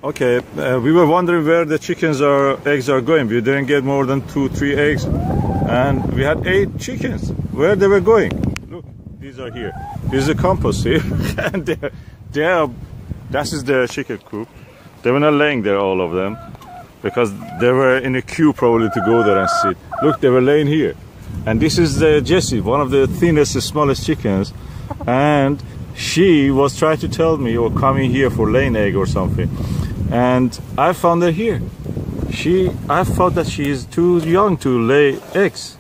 Okay, we were wondering where the eggs are going. We didn't get more than 2-3 eggs, and we had 8 chickens. Where they were going? Look, these are here. This is a compost here, and this is the chicken coop. They were not laying there, all of them, because they were in a queue probably to go there and sit. Look, they were laying here, and this is Jessie, one of the thinnest, smallest chickens, and she was trying to tell me, or coming here for laying egg or something. And I found her here. I thought that she is too young to lay eggs,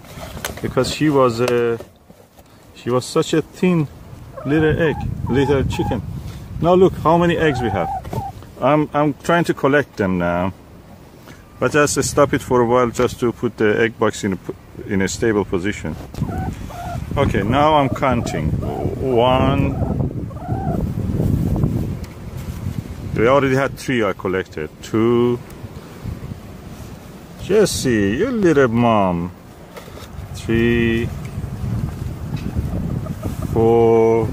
because she was such a thin little chicken. Now look how many eggs we have. I'm trying to collect them now, but just stop it for a while just to put the egg box in a stable position. Okay, now I'm counting. 1. We already had 3 I collected. 2. Jessie, you little mom. 3. 4.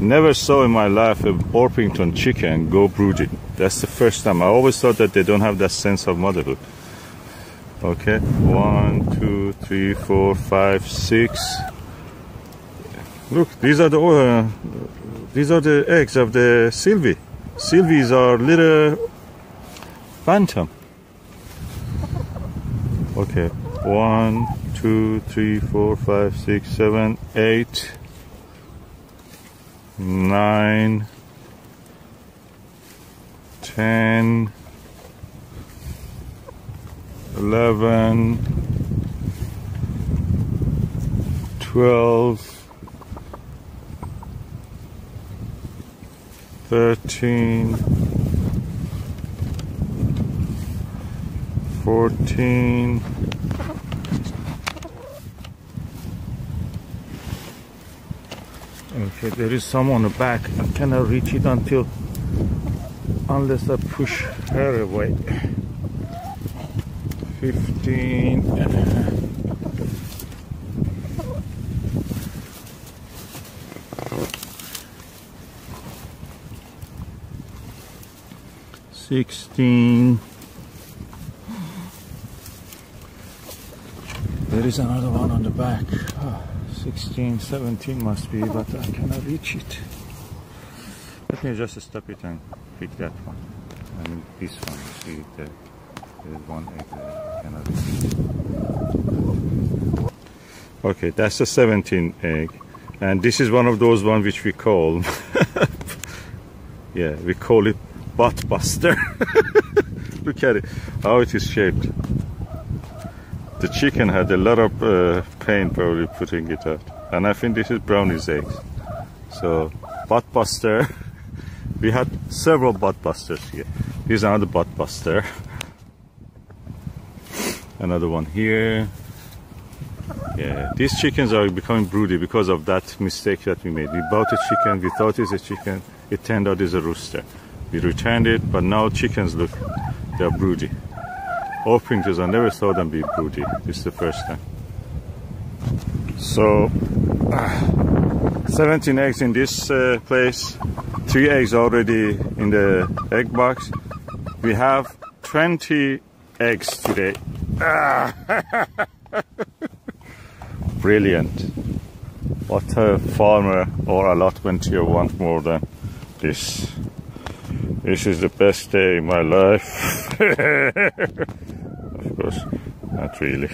Never saw in my life a Orpington chicken go broody. That's the first time. I always thought that they don't have that sense of motherhood. Okay, 1, 2, 3, 4, 5, 6. Look, these are the eggs of the Sylvie. Sylvies are little phantom. Okay, 1, 2, 3, 4, 5, 6, 7, 8, 9, 10, 11, 12, 13, 14, 'Okay, there is some on the back. I cannot reach it unless I push her away. 15. 16. There is another one on the back. 16, 17 must be, but I cannot reach it. Let me just stop it and pick that one. I mean this one. See, there's one egg there. I cannot reach it. Okay, that's a 17 egg. And this is one of those ones which we call, yeah, we call it butt buster. Look at it, how it is shaped. The chicken had a lot of pain probably putting it out. And I think this is brownie's eggs. So, butt buster. We had several butt busters here. Here's another butt buster. Another one here. Yeah, these chickens are becoming broody because of that mistake that we made. We bought a chicken, we thought it's a chicken, it turned out it's a rooster. We returned it, but now chickens, look, they're broody. Orpingtons, I never saw them be broody. This is the first time. So, 17 eggs in this place, 3 eggs already in the egg box. We have 20 eggs today. Brilliant. What a farmer or allotment you want more than this. This is the best day in my life. Of course, not really.